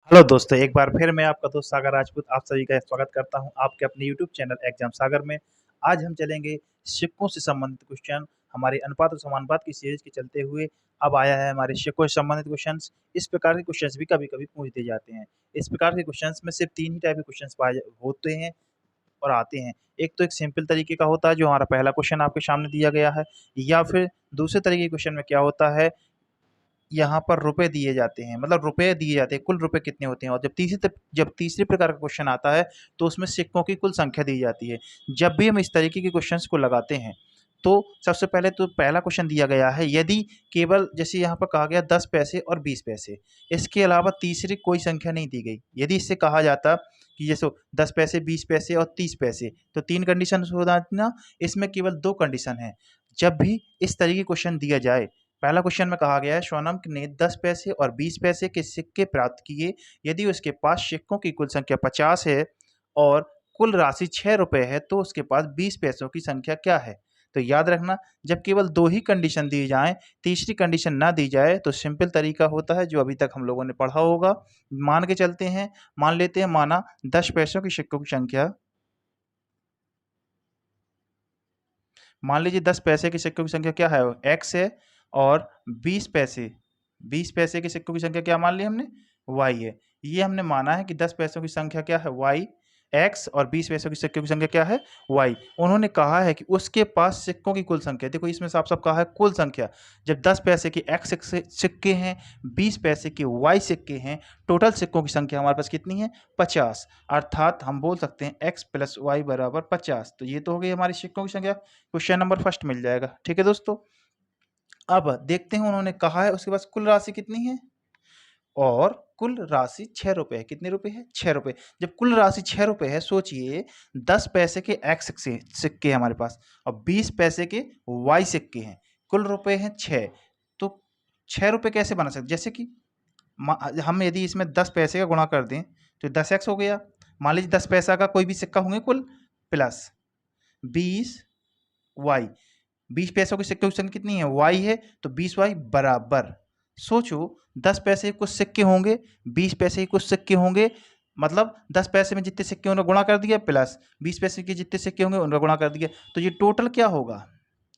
Hello दोस्तों, एक बार फिर मैं आपका दोस्त सागर राजपूत आप सभी का स्वागत करता हूं आपके अपने यूट्यूब चैनल एग्जाम सागर में। आज हम चलेंगे सिक्कों से संबंधित क्वेश्चन। हमारे अनुपात और समानुपात की सीरीज के चलते हुए अब आया है हमारे सिक्कों से संबंधित क्वेश्चंस। इस प्रकार के क्वेश्चंस भी कभी-कभी पूछ दिए जाते हैं। इस प्रकार के क्वेश्चंस में सिर्फ 3 ही टाइप के क्वेश्चंस पाए होते हैं और आते हैं। एक तो एक सिंपल तरीके का होता है जो हमारा पहला क्वेश्चन आपके सामने दिया गया है, या फिर दूसरे तरीके के क्वेश्चन में क्या होता है, यहाँ पर रुपए दिए जाते हैं, मतलब रुपए दिए जाते हैं, कुल रुपए कितने होते हैं। और जब तीसरे प्रकार का क्वेश्चन आता है तो उसमें सिक्कों की कुल संख्या दी जाती है। जब भी हम इस तरीके के क्वेश्चंस को लगाते हैं तो सबसे पहले तो पहला क्वेश्चन दिया गया है, यदि केवल जैसे यहाँ पर कहा गया 10 पैसे और 20 पैसे, इसके अलावा तीसरी कोई संख्या नहीं दी गई। यदि इससे कहा जाता कि जैसे 10 पैसे, 20 पैसे और 30 पैसे, तो 3 कंडीशन हो जाती ना, इसमें केवल 2 कंडीशन है। जब भी इस तरीके क्वेश्चन दिया जाए, पहला क्वेश्चन में कहा गया है सोनम ने 10 पैसे और 20 पैसे के सिक्के प्राप्त किए। यदि उसके पास सिक्कों की कुल संख्या 50 है और कुल राशि 6 रुपए है तो उसके पास 20 पैसों की संख्या क्या है। तो याद रखना, जब केवल 2 ही कंडीशन दी जाए, तीसरी कंडीशन ना दी जाए, तो सिंपल तरीका होता है जो अभी तक हम लोगों ने पढ़ा होगा। मान के चलते हैं, मान लेते हैं, माना 10 पैसों की सिक्कों की संख्या, मान लीजिए 10 पैसे के सिक्कों की संख्या क्या है, एक्स है। और 20 पैसे, 20 पैसे के सिक्कों की संख्या क्या मान ली हमने, वाई है। ये हमने माना है कि 10 पैसों की संख्या क्या है, वाई, एक्स, और 20 पैसों की सिक्कों की संख्या क्या है, वाई। उन्होंने कहा है कि उसके पास सिक्कों की कुल संख्या, देखो इसमें साफ साफ कहा है कुल संख्या। जब 10 पैसे के एक्स सिक्के हैं, 20 पैसे के वाई सिक्के हैं, टोटल सिक्कों की संख्या हमारे पास कितनी है, 50। अर्थात हम बोल सकते हैं एक्स प्लस वाई बराबर 50। तो ये तो हो गई हमारी सिक्कों की संख्या। क्वेश्चन नंबर फर्स्ट मिल जाएगा। ठीक है दोस्तों, अब देखते हैं उन्होंने कहा है उसके पास कुल राशि कितनी है, और कुल राशि 6 रुपए है। कितने रुपए है, 6 रुपए। जब कुल राशि 6 रुपए है, सोचिए 10 पैसे के एक्स सिक्के हमारे पास और 20 पैसे के वाई सिक्के हैं, कुल रुपए हैं 6। तो 6 रुपए कैसे बना सकते, जैसे कि हम यदि इसमें 10 पैसे का गुणा कर दें तो 10x हो गया। मान लीजिए 10 पैसा का कोई भी सिक्का होंगे कुल, प्लस 20 वाई, 20 पैसों के सिक्के की संख्या कितनी है, वाई है, तो 20 वाई बराबर, सोचो 10 पैसे के कुछ सिक्के होंगे, 20 पैसे के कुछ सिक्के होंगे, मतलब 10 पैसे में जितने सिक्के उन्हें गुणा कर दिया, प्लस 20 पैसे के जितने सिक्के होंगे उनका गुणा कर दिया। तो ये टोटल क्या होगा,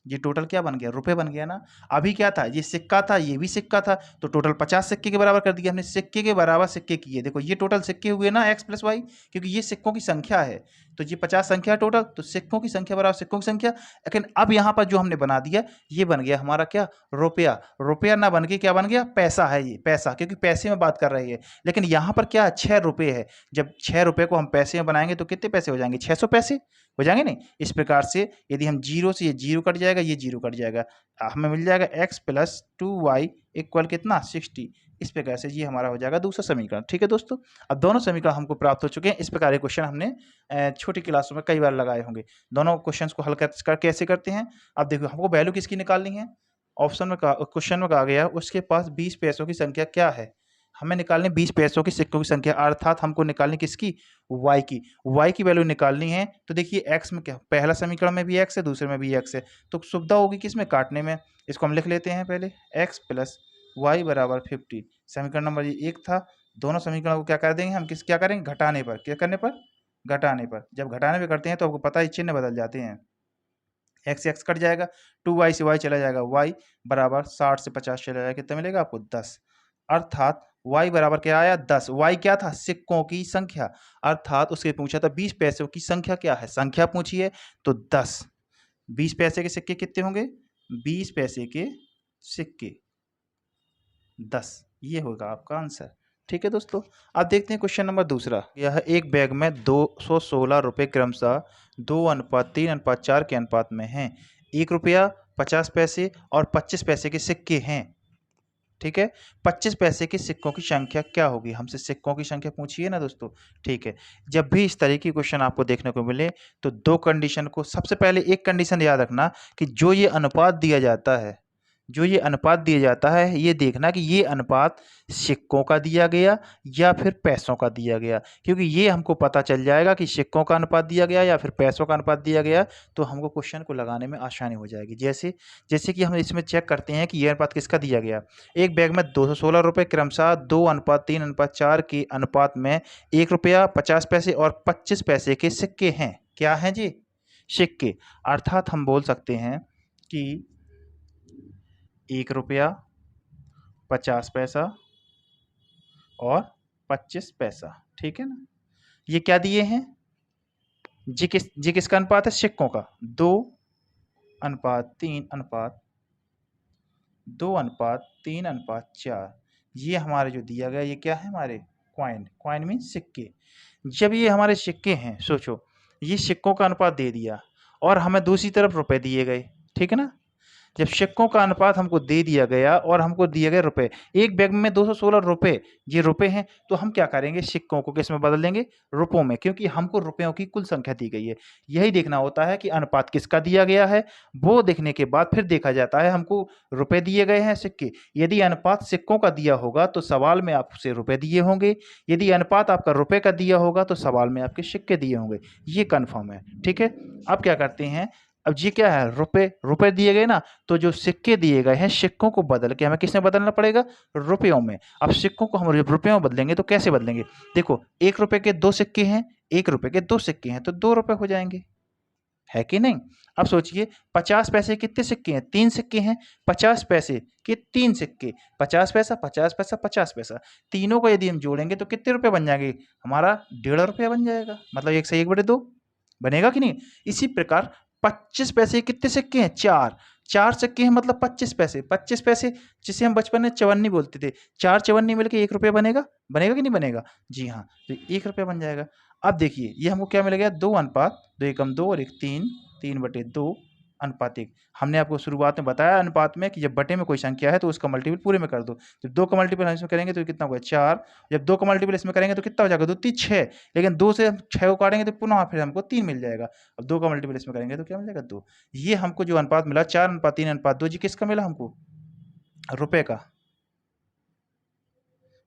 ये टोटल क्या बन गया, रुपए बन गया ना। अभी क्या था, ये सिक्का था, ये भी सिक्का था, तो टोटल 50 सिक्के के बराबर कर दिया हमने। सिक्के के बराबर सिक्के किए, देखो ये टोटल सिक्के हुए ना एक्स प्लस वाई, क्योंकि ये सिक्कों की संख्या है। तो ये 50 संख्या टोटल, तो सिक्कों की संख्या बराबर सिक्कों की संख्या। लेकिन अब यहाँ पर जो हमने बना दिया, ये बन गया हमारा क्या, रुपया। रुपया ना बन के क्या बन गया, पैसा है, ये पैसा, क्योंकि पैसे में बात कर रही है। लेकिन यहाँ पर क्या, 6 रुपये है। जब 6 रुपये को हम पैसे में बनाएंगे तो कितने पैसे हो जाएंगे, 600 पैसे हो जाएंगे नहीं। इस प्रकार से यदि हम जीरो से, ये जीरो कट जाएगा, ये जीरो कट जाएगा, हमें मिल जाएगा एक्स प्लस 2y इक्वल कितना, 60। इस प्रकार से ये हमारा हो जाएगा दूसरा समीकरण। ठीक है दोस्तों, अब दोनों समीकरण हमको प्राप्त हो चुके हैं। इस प्रकार के क्वेश्चन हमने छोटी क्लासों में कई बार लगाए होंगे। दोनों क्वेश्चंस को हल कर कैसे करते हैं, अब देखो हमको वैल्यू किसकी निकालनी है। ऑप्शन में क्वेश्चन में कहा गया उसके पास 20 पैसों की संख्या क्या है, हमें निकालनी 20 पैसों की सिक्कों की संख्या, अर्थात हमको निकालनी किसकी, वाई की। वाई की वैल्यू निकालनी है तो देखिए एक्स में क्या, पहला समीकरण में भी एक्स है, दूसरे में भी एक्स है, तो सुविधा होगी किसमें, काटने में। इसको हम लिख लेते हैं पहले, एक्स प्लस वाई बराबर 50। समीकरण नंबर ये एक था। दोनों समीकरणों को क्या कर देंगे हम, क्या करेंगे, घटाने पर। क्या करने पर, घटाने पर। जब घटाने पर करते हैं तो आपको पता है चिन्ह बदल जाते हैं, एक्स एक्स कट जाएगा, 2y से y चला जाएगा, y बराबर 60 से 50 चला जाएगा, कितना मिलेगा आपको, 10। अर्थात y बराबर क्या आया, 10। y क्या था, सिक्कों की संख्या, अर्थात उसके पूछा था 20 पैसों की संख्या क्या है, संख्या पूछी है तो 10। 20 पैसे के सिक्के कितने होंगे, 20 पैसे के सिक्के 10, ये होगा आपका आंसर। ठीक है दोस्तों, अब देखते हैं क्वेश्चन नंबर दूसरा। यह एक बैग में 216 रुपये क्रमशः 2:3:4 के अनुपात में हैं। 1 रुपया, 50 पैसे और 25 पैसे के सिक्के हैं। ठीक है, 25 पैसे के सिक्कों की संख्या क्या होगी, हमसे सिक्कों की संख्या पूछिए ना दोस्तों। ठीक है, जब भी इस तरीके के क्वेश्चन आपको देखने को मिले तो दो कंडीशन को, सबसे पहले एक कंडीशन याद रखना कि जो ये अनुपात दिया जाता है, जो ये अनुपात दिया जाता है ये देखना कि ये अनुपात सिक्कों का दिया गया या फिर पैसों का दिया गया, क्योंकि ये हमको पता चल जाएगा कि सिक्कों का अनुपात दिया गया या फिर पैसों का अनुपात दिया गया, तो हमको क्वेश्चन को लगाने में आसानी हो जाएगी। जैसे जैसे कि हम इसमें चेक करते हैं कि ये अनुपात किसका दिया गया। एक बैग में 216 रुपये क्रमशः 2:3:4 के अनुपात में ₹1.50 और 25 पैसे के सिक्के हैं। क्या हैं जी? सिक्के। अर्थात हम बोल सकते हैं कि ₹1.50 और 25 पैसा, ठीक है ना। ये क्या दिए हैं? जी किसका अनुपात है? सिक्कों का। 2:3:4। ये हमारे जो दिया गया ये क्या है? हमारे कॉइन मीन सिक्के। जब ये हमारे सिक्के हैं, सोचो ये सिक्कों का अनुपात दे दिया और हमें दूसरी तरफ रुपए दिए गए, ठीक है ना। जब सिक्कों का अनुपात हमको दे दिया गया और हमको दिए गए रुपए, एक बैग में 216 रुपए, ये रुपए हैं, तो हम क्या करेंगे? सिक्कों को किस में बदल देंगे? रुपयों में, क्योंकि हमको रुपयों की कुल संख्या दी गई है। यही देखना होता है कि अनुपात किसका दिया गया है। वो देखने के बाद फिर देखा जाता है हमको रुपए दिए गए हैं सिक्के। यदि अनुपात सिक्कों का दिया होगा तो सवाल में आपसे रुपए दिए होंगे, यदि अनुपात आपका रुपए का दिया होगा तो सवाल में आपके सिक्के दिए होंगे। ये कन्फर्म है, ठीक है। अब क्या करते हैं, अब ये क्या है? रुपए दिए गए ना, तो जो सिक्के दिए गए हैं सिक्कों को बदल के हमें किसमें बदलना पड़ेगा? रुपयों में। अब सिक्कों को हम जब रुपयों में बदलेंगे तो कैसे बदलेंगे? देखो, ₹1 के 2 सिक्के हैं, ₹1 के 2 सिक्के हैं तो ₹2 हो जाएंगे, है कि नहीं। अब सोचिए 50 पैसे कितने सिक्के हैं? 3 सिक्के हैं। 50 पैसे के 3 सिक्के, 50 पैसा 50 पैसा 50 पैसा, तीनों को यदि हम जोड़ेंगे तो कितने रुपए बन जाएंगे? हमारा ₹1.5 बन जाएगा, मतलब 1 से 1/2 बनेगा कि नहीं। इसी प्रकार 25 पैसे के कितने सिक्के हैं? 4। 4 सिक्के हैं मतलब 25 पैसे। 25 पैसे जिसे हम बचपन में चवन्नी बोलते थे, 4 चवन्नी मिलके ₹1 बनेगा। बनेगा कि नहीं बनेगा? जी हाँ, तो ₹1 बन जाएगा। अब देखिए ये हमको क्या मिल गया? 2:2 एकम 2 और 1 3, 3/2 अनुपात 1। हमने आपको शुरुआत में बताया अनुपात में कि जब बटे में कोई संख्या है तो उसका मल्टीपल पूरे में कर दो। जब 2 का मल्टीपल हम इसमें करेंगे तो कितना होगा? 4। जब 2 का मल्टीपल इसमें करेंगे तो कितना हो जाएगा? 2 3 6, लेकिन 2 से हम 6 को काटेंगे तो पुनः फिर हमको 3 मिल जाएगा। अब 2 का मल्टीपल इसमें करेंगे तो क्या मिल जाएगा? 2। ये हमको जो अनुपात मिला 4:3:2, जी किसका मिला हमको? रुपए का।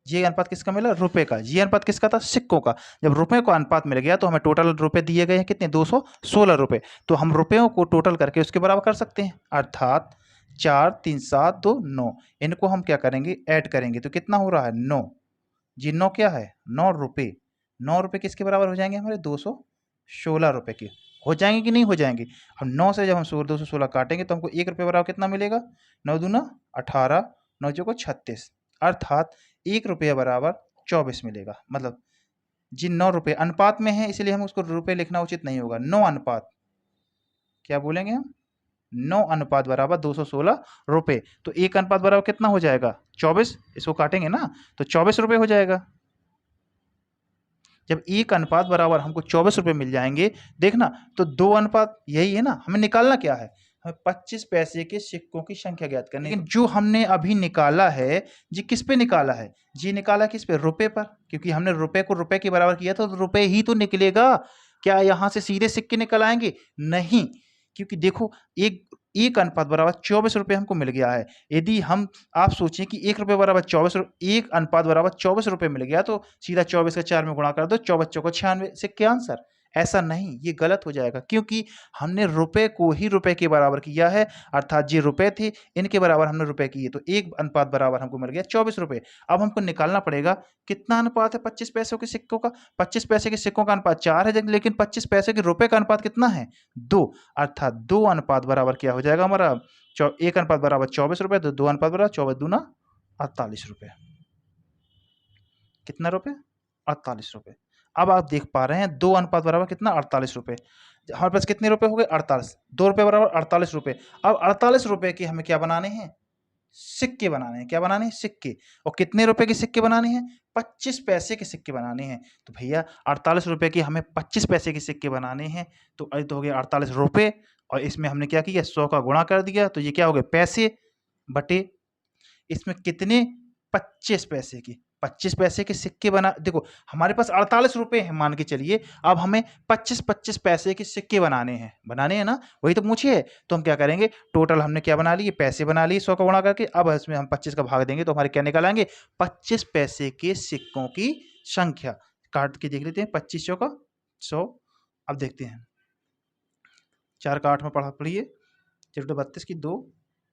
ये अनुपात किसका मिला? रुपए का। ये अनुपात किसका था? सिक्कों का। जब रुपए का अनुपात मिल गया तो हमें टोटल रुपए दिए गए हैं कितने? 216 रुपए। तो हम रुपयों को टोटल करके उसके बराबर कर सकते हैं, अर्थात 4 3 7 2 9। इनको हम क्या करेंगे? ऐड करेंगे तो कितना हो रहा है? 9। जी 9 क्या है? 9 रुपए। 9 रुपए किसके बराबर हो जाएंगे? हमारे 216 रुपए के हो जाएंगे कि नहीं हो जाएंगे? हम 9 से जब हम 216 काटेंगे तो हमको ₹1 बराबर कितना मिलेगा? 9 दूना 18, 9 चौको 36, अर्थात ₹1 बराबर 24 मिलेगा। मतलब जी 9 रुपए अनुपात में है इसलिए हम उसको रुपए लिखना उचित नहीं होगा। 9 अनुपात, क्या बोलेंगे हम? 9 अनुपात बराबर 216 रुपए। तो 1 अनुपात बराबर कितना हो जाएगा? 24। इसको काटेंगे ना तो 24 रुपए हो जाएगा। जब 1 अनुपात बराबर हमको 24 रुपए मिल जाएंगे, देखना तो 2 अनुपात यही है ना, हमें निकालना क्या है? हमें 25 पैसे के सिक्कों की संख्या ज्ञात करनी है। लेकिन जो हमने अभी निकाला है, जी किस पे निकाला है? जी निकाला किस पे? रुपए पर, क्योंकि हमने रुपए को रुपए के बराबर किया तो रुपए ही तो निकलेगा। क्या यहाँ से सीधे सिक्के निकल आएंगे? नहीं, क्योंकि देखो एक 1 अनुपात बराबर 24 रुपए हमको मिल गया है। यदि हम आप सोचें कि ₹1 बराबर 24, 1 अनुपात बराबर 24 रुपए मिल गया तो सीधा 24 का 4 में गुणा कर दो, 24 चौको 96 सिक्के आंसर। ऐसा नहीं, ये गलत हो जाएगा क्योंकि हमने रुपए को ही रुपए के बराबर किया है, अर्थात ये रुपए थे इनके बराबर हमने रुपए किए तो 1 अनुपात बराबर हमको मिल गया 24 रुपए। अब हमको निकालना पड़ेगा कितना अनुपात है 25 पैसों के सिक्कों का। 25 पैसे के सिक्कों का अनुपात 4 है, लेकिन 25 पैसे के रुपए का अनुपात कितना है? 2, अर्थात 2 अनुपात बराबर क्या हो जाएगा हमारा? 1 अनुपात बराबर 24 रुपए, तो 2 अनुपात बराबर 24 दूना 48 रुपए। कितना रुपए? 48 रुपए। अब आप देख पा रहे हैं 2 अनुपात बराबर कितना? 48 रुपए। हमारे पास कितने रुपए हो गए? 48। 2 रुपए बराबर 48 रुपए। अब 48 रुपए के हमें क्या बनाने हैं? सिक्के बनाने हैं। क्या बनाने हैं? सिक्के। और कितने रुपए के सिक्के बनाने हैं? 25 पैसे के सिक्के बनाने हैं। तो भैया 48 रुपए के हमें 25 पैसे के सिक्के बनाने हैं, तो ये तो हो गया 48 रुपए और इसमें हमने क्या किया? 100 का गुणा कर दिया, तो ये क्या हो गए? पैसे बटे इसमें कितने? 25 पैसे के। 25 पैसे के सिक्के बना, देखो हमारे पास 48 रुपए हैं मान के चलिए, अब हमें 25-25 पैसे के सिक्के बनाने हैं ना, वही तो पूछे है। तो हम क्या करेंगे, टोटल हमने क्या बना लिए, पैसे बना लिए 100 का गुणा करके, अब इसमें हम 25 का भाग देंगे तो हमारे क्या निकल आएंगे, 25 पैसे के सिक्कों की संख्या। काट के देख लेते हैं, 25 का 100। अब देखते हैं, 4 का 8 में पढ़िए, 4 32 की 2,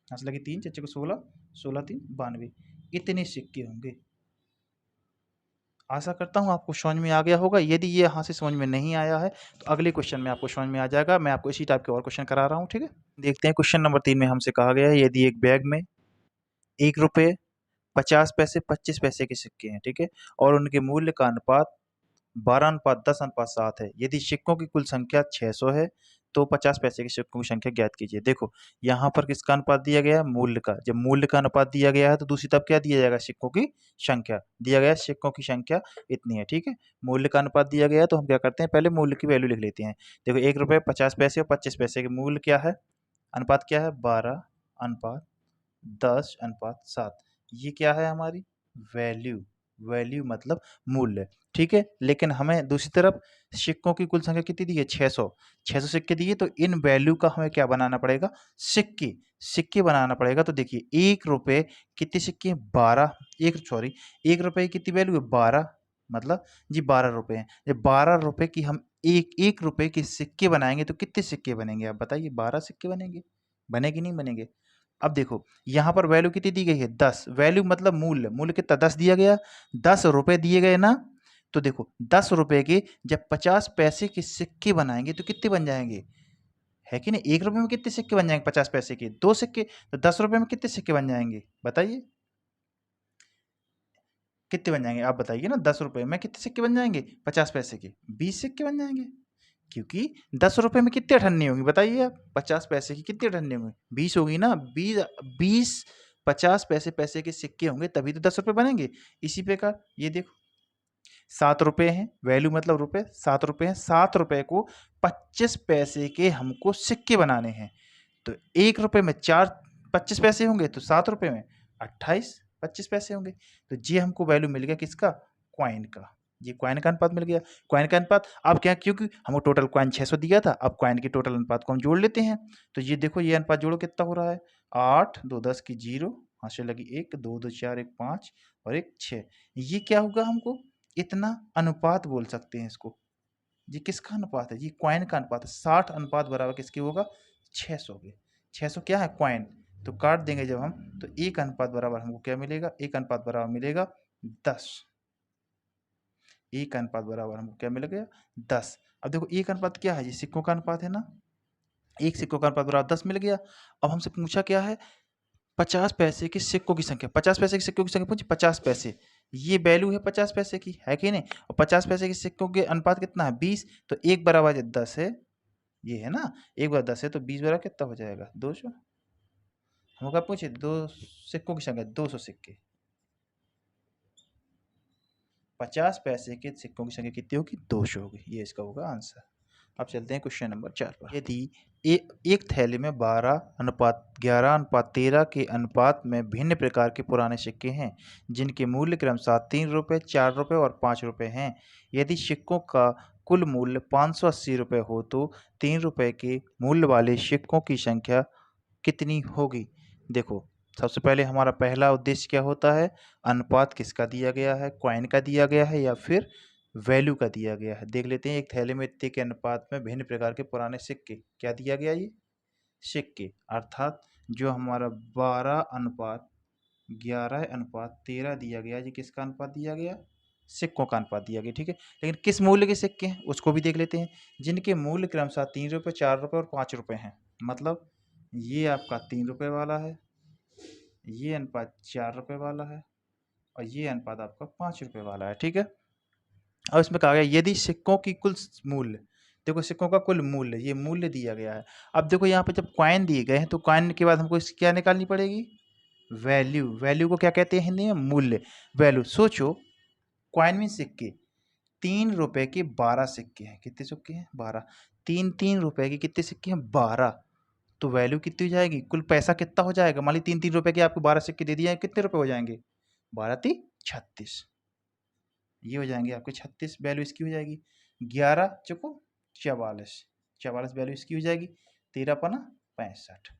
5 लगी 3, 4 को 16, 16 3 92, इतने सिक्के होंगे। आशा करता हूँ आपको समझ में आ गया होगा। यदि ये यहाँ से समझ में नहीं आया है तो अगले क्वेश्चन में आपको समझ में आ जाएगा। मैं आपको इसी टाइप के और क्वेश्चन करा रहा हूँ, ठीक है। देखते हैं क्वेश्चन नंबर 3 में हमसे कहा गया है, यदि एक बैग में 1 रुपये 50 पैसे 25 पैसे के सिक्के हैं, ठीक है, और उनके मूल्य का अनुपात 12:10:7 है। यदि सिक्कों की कुल संख्या 600 है तो 50 पैसे के सिक्कों की संख्या ज्ञात कीजिए। देखो यहाँ पर किसका अनुपात दिया गया है, मूल्य का। जब मूल्य का अनुपात दिया गया है तो दूसरी तरफ क्या दिया जाएगा, सिक्कों की संख्या दिया गया है, सिक्कों की संख्या इतनी है, ठीक है। मूल्य का अनुपात दिया गया है तो हम क्या करते हैं, पहले मूल्य की वैल्यू लिख लेते हैं। देखो 1 रुपये 50 पैसे और 25 पैसे के मूल्य क्या है, अनुपात क्या है, 12:10:7। ये क्या है हमारी वैल्यू, वैल्यू मतलब मूल्य, ठीक है। लेकिन हमें दूसरी तरफ सिक्कों की कुल संख्या कितनी दी है, 600 सिक्के दिए, तो इन वैल्यू का हमें क्या बनाना पड़ेगा, सिक्के, सिक्के बनाना पड़ेगा। तो देखिए 1 रुपये कितने सिक्के हैं, 12, 1 रुपये की कितनी वैल्यू है, 12, मतलब जी 12 रुपये हैं। जब 12 रुपये की हम एक रुपये के सिक्के बनाएंगे तो कितने सिक्के बनेंगे, आप बताइए, 12 सिक्के बनेंगे, बनेगी नहीं बनेंगे। अब देखो यहाँ पर वैल्यू कितनी दी गई है, 10, वैल्यू मतलब मूल्य, मूल्य कितना 10 दिया गया, 10 रुपए दिए गए ना। तो देखो 10 रुपए के जब 50 पैसे के सिक्के बनाएंगे तो कितने बन जाएंगे, है कि नहीं। 1 रुपए में कितने सिक्के बन जाएंगे, 50 पैसे के 2 सिक्के, तो 10 रुपए में कितने सिक्के बन जाएंगे, बताइए कितने बन जाएंगे, आप बताइए ना। 10 रुपए में कितने सिक्के बन जाएंगे, 50 पैसे के 20 सिक्के बन जाएंगे, क्योंकि 10 रुपए में कितनी अठन्नी होंगी, बताइए आप, 50 पैसे की कितनी अठन्नी होंगी, 20 होगी ना, 20 50 पैसे के सिक्के होंगे तभी तो 10 रुपए बनेंगे। इसी प्रकार ये देखो 7 रुपए हैं, वैल्यू मतलब रुपए, 7 रुपए हैं, 7 रुपए को 25 पैसे के हमको सिक्के बनाने हैं। तो 1 रुपए में 4 25 पैसे होंगे तो 7 रुपए में 28 25 पैसे होंगे। तो ये हमको वैल्यू मिल गया किसका, क्वाइन का। ये क्वाइन का अनुपात मिल गया, क्वाइन का अनुपात। अब क्या, क्योंकि हमको टोटल क्वाइन 600 दिया था, अब क्वाइन के टोटल अनुपात को हम जोड़ लेते हैं। तो ये देखो ये अनुपात जोड़ो कितना हो रहा है, 8 2 10 की 0, हाथ से लगी 1 2 2 4 1 5 और 1 6। ये क्या होगा, हमको इतना अनुपात बोल सकते हैं इसको। ये किसका अनुपात है, ये क्वाइन का अनुपात है। 60 अनुपात बराबर किसके होगा, 600 के। 600 क्या है, क्वाइन। तो काट देंगे जब हम तो 1 अनुपात बराबर हमको क्या मिलेगा, 1 अनुपात बराबर मिलेगा 10। 1 अनुपात बराबर हमको क्या मिलेगा, 10। अब देखो 1 अनुपात क्या है, ये सिक्कों का अनुपात है ना, 1 सिक्कों का अनुपात बराबर 10 मिल गया। अब हमसे पूछा क्या है, 50 पैसे के सिक्कों की संख्या, 50 पैसे के सिक्कों की संख्या पूछी, 50 पैसे, ये वैल्यू है 50 पैसे की, है कि नहीं। और 50 पैसे के सिक्कों के अनुपात कितना है, 20, तो 1 बराबर 10 है, ये है ना, 1 बराबर 10 है, तो 20 बराबर कितना हो जाएगा, 200। हम क्या पूछे, 2 सिक्कों की संख्या, 200 सिक्के, 50 पैसे के सिक्कों की संख्या कितनी होगी, 200 होगी, ये इसका होगा आंसर। अब चलते हैं क्वेश्चन नंबर 4 पर। यदि एक थैली में 12:11:13 के अनुपात में भिन्न प्रकार के पुराने सिक्के हैं जिनके मूल्य क्रमशः 3 रुपये 4 रुपये और 5 रुपये हैं। यदि सिक्कों का कुल मूल्य 580 रुपये हो तो 3 रुपये के मूल्य वाले सिक्कों की संख्या कितनी होगी। देखो सबसे पहले हमारा पहला उद्देश्य क्या होता है, अनुपात किसका दिया गया है, क्वाइन का दिया गया है या फिर वैल्यू का दिया गया है। देख लेते हैं, एक थैले में इतने के अनुपात में भिन्न प्रकार के पुराने सिक्के, क्या दिया गया, ये सिक्के, अर्थात जो हमारा 12:11:13 दिया गया, ये किसका अनुपात दिया गया, सिक्कों का अनुपात दिया गया, ठीक है। लेकिन किस मूल्य के सिक्के हैं उसको भी देख लेते हैं, जिनके मूल्य क्रमशः 3 रुपये 4 रुपये और 5 रुपये हैं। मतलब ये आपका 3 रुपये वाला है, ये अनुपात 4 रुपये वाला है और ये अनुपात आपका 5 रुपये वाला है, ठीक है। और इसमें कहा गया यदि सिक्कों की कुल मूल्य, देखो सिक्कों का कुल मूल्य, ये मूल्य दिया गया है। अब देखो यहाँ पे जब कॉइन दिए गए हैं तो कॉइन के बाद हमको इसकी क्या निकालनी पड़ेगी, वैल्यू। वैल्यू को क्या कहते हैं हिंदी में, मूल्य, वैल्यू। सोचो कॉइन में सिक्के, 3 रुपए के 12 सिक्के हैं, कितने सिक्के हैं, 12, 3 रुपए के कितने सिक्के हैं, 12। तो वैल्यू कितनी हो जाएगी, कुल पैसा कितना हो जाएगा, मान ली 3 रुपए के आपको 12 सिक्के दे दिए हैं, कितने रुपए हो जाएंगे, 12 3 36। ये हो जाएंगे आपके 36, वैल्यू इसकी हो जाएगी 11 चौको 44, 44 वैल्यू इसकी हो जाएगी 13 पना 65,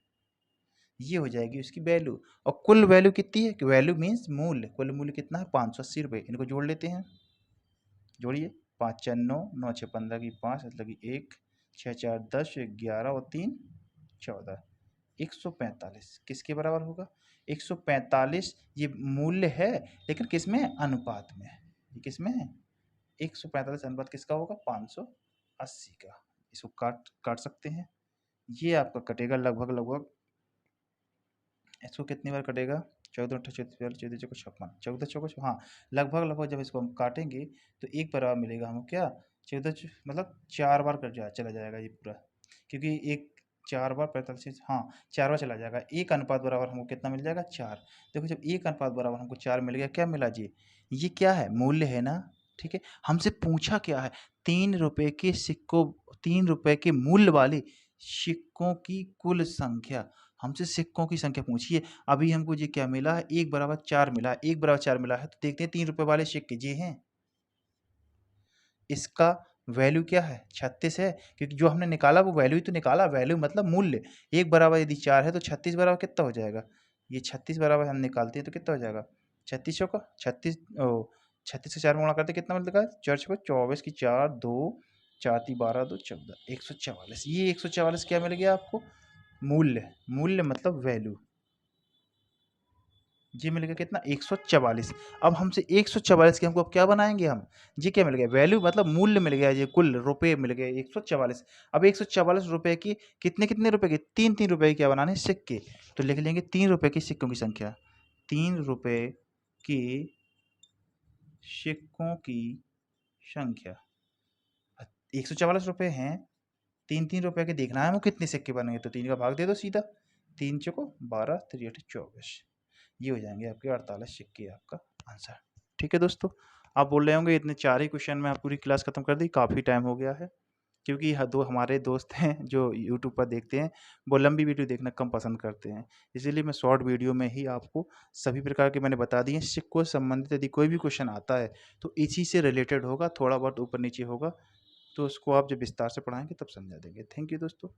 ये हो जाएगी उसकी वैल्यू। और कुल वैल्यू कितनी है? वैल्यू मीन्स मूल्य, कुल मूल्य कितना है? 580 रुपये। इनको जोड़ लेते हैं, जोड़िए, 5 4 9, 9 6 15 की 5 मतलब कि 1, 6 4 10, 11 और 3 14, 145 किसके बराबर होगा? 145 ये मूल्य है, लेकिन किस में? अनुपात में। ये किस में है? 145 अनुपात किसका होगा? 580 का। इसको काट काट सकते हैं, ये आपका कटेगा लगभग लगभग, इसको कितनी बार कटेगा? 14 8 14 14 चौको 56, 14 चौको, हाँ, लगभग लगभग जब इसको हम काटेंगे तो एक बराबर मिलेगा हमको क्या? 14 मतलब 4 बार कट चला जाएगा ये पूरा, क्योंकि एक 4 बार 45, हाँ 4 बार चला जाएगा। एक अनुपात बराबर हमको कितना मिल जाएगा? 4। देखो जब एक अनुपात बराबर हमको 4 मिल गया, क्या मिला जी? ये क्या है? मूल्य है ना, ठीक है। हमसे पूछा क्या है? 3 रुपये के सिक्कों, 3 रुपये के मूल्य वाले सिक्कों की कुल संख्या। हमसे सिक्कों की संख्या पूछी है। अभी हमको ये क्या मिला है? 1 बराबर 4 मिला है, 1 बराबर 4 मिला है, तो देखते हैं 3 रुपये वाले सिक्के ये हैं। इसका वैल्यू क्या है? 36 है, क्योंकि जो हमने निकाला वो वैल्यू ही तो निकाला, वैल्यू मतलब मूल्य। 1 बराबर यदि 4 है तो 36 बराबर कितना हो जाएगा? ये 36 बराबर हम निकालते हैं तो कितना हो जाएगा? 36 चौका 36, 36 से 4 में गुणा करते कितना मिलता है? 4 चौका 24 की 4 2 4 3 12 2 14, 144। ये 144 क्या मिल गया आपको? मूल्य। मूल्य मतलब वैल्यू। ये मिल गया कितना? 144। अब हमसे 144 के हमको अब क्या बनाएंगे हम? ये क्या मिल गया? वैल्यू मतलब मूल्य मिल गया, ये कुल रुपए मिल गए 144। अब 144 रुपए की कितने कितने रुपए की? 3 3 रुपए की क्या बनाने? सिक्के। तो लिख लेंगे 3 रुपए की सिक्कों की संख्या, 3 रुपए की सिक्कों की संख्या। 144 रुपए हैं, 3 3 रुपए के देखना है हमको कितने सिक्के बनेंगे, तो 3 का भाग दे दो सीधा, 3 चौको 12 3 8 24, ये हो जाएंगे आपके 48 सिक्के, आपका आंसर। ठीक है दोस्तों, आप बोल रहे होंगे इतने 4 ही क्वेश्चन में आप पूरी क्लास खत्म कर दी, काफ़ी टाइम हो गया है, क्योंकि दो हमारे दोस्त हैं जो यूट्यूब पर देखते हैं, वो लंबी वीडियो देखना कम पसंद करते हैं, इसीलिए मैं शॉर्ट वीडियो में ही आपको सभी प्रकार के मैंने बता दिए। सिक्कों से संबंधित यदि कोई भी क्वेश्चन आता है तो इसी से रिलेटेड होगा, थोड़ा बहुत ऊपर नीचे होगा, तो उसको आप जब विस्तार से पढ़ाएंगे तब समझा देंगे। थैंक यू दोस्तों।